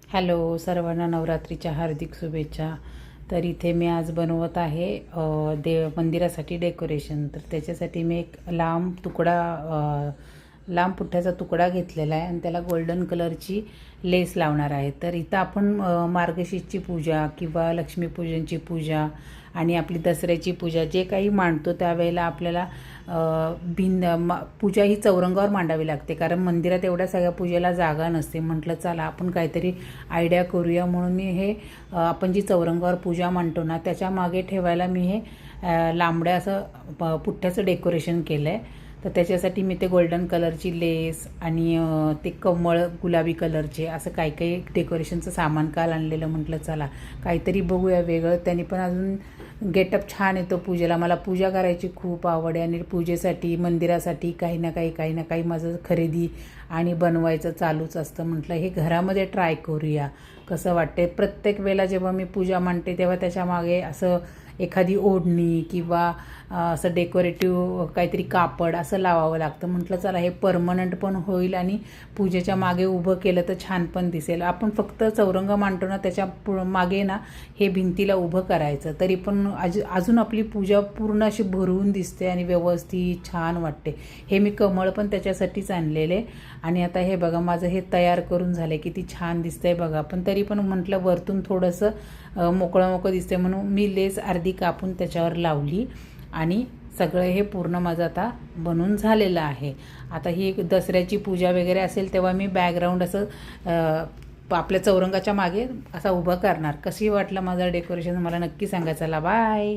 Hello, सर्वांना नवरात्रीच्या हार्दिक शुभेच्छा. तर इथे मी आज बनवत आहे मंदिरासाठी डेकोरेशन. तर त्याच्यासाठी मी एक लांब पुठ्ठ्याचा तुकडा घेतलेला आहे आणि त्याला गोल्डन कलरची लेस लावणार आहे. तर इथं आपण मार्गशीर्षची पूजा किंवा लक्ष्मीपूजनची पूजा आणि आपली दसऱ्याची पूजा जे काही मांडतो त्यावेळेला आपल्याला पूजा ही चौरंगावर मांडावी लागते, कारण मंदिरात एवढ्या सगळ्या पूजेला जागा नसते. म्हटलं चला आपण काहीतरी आयडिया करूया, म्हणून मी हे आपण जी चौरंगावर पूजा मांडतो ना त्याच्या मागे ठेवायला मी हे लांबड्या असं पुठ्ठ्याचं डेकोरेशन केलं आहे. तर त्याच्यासाठी मी ते गोल्डन कलरची लेस आणि ते कमळ गुलाबी कलरचे असं काही काही डेकोरेशनचं सामान काल आणलेलं. म्हटलं चला काहीतरी बघूया वेगळं, त्याने पण अजून गेटअप छान येतो पूजेला. मला पूजा करायची खूप आवड आहे आणि पूजेसाठी मंदिरासाठी काही ना काही माझं खरेदी आणि बनवायचं चालूच असतं. म्हटलं हे घरामध्ये ट्राय करूया कसं वाटते. प्रत्येक वेळेला जेव्हा मी पूजा मांडते तेव्हा त्याच्यामागे असं एखादी ओढणी किंवा असं डेकोरेटिव्ह काहीतरी कापड असं लावावं लागतं. म्हटलं चला हे परमनंट पण होईल आणि पूजेच्या मागे उभं केलं तर छान पण दिसेल. आपण फक्त चौरंग मांडतो ना त्याच्या मागे ना हे भिंतीला उभं करायचं, तरी पण अजून आपली पूजा पूर्ण अशी भरून दिसते आणि व्यवस्थित छान वाटते. हे मी कमळ पण त्याच्यासाठीच आणलेले. आणि आता हे बघा माझं हे तयार करून झालं, किती छान दिसतंय बघा. पण तरी पण म्हटलं वरतून थोडंसं मोकळं दिसते म्हणून मी लेस अर्धी कापून त्याच्यावर लावली आणि सगळं हे पूर्ण माझं आता बनून झालेलं आहे. आता ही दसऱ्याची पूजा वगैरे असेल तेव्हा मी बॅकग्राऊंड असं आपल्या चौरंगाच्या मागे असा उभा करणार. कशी वाटलं माझं डेकोरेशन मला नक्की सांगा. चला बाय.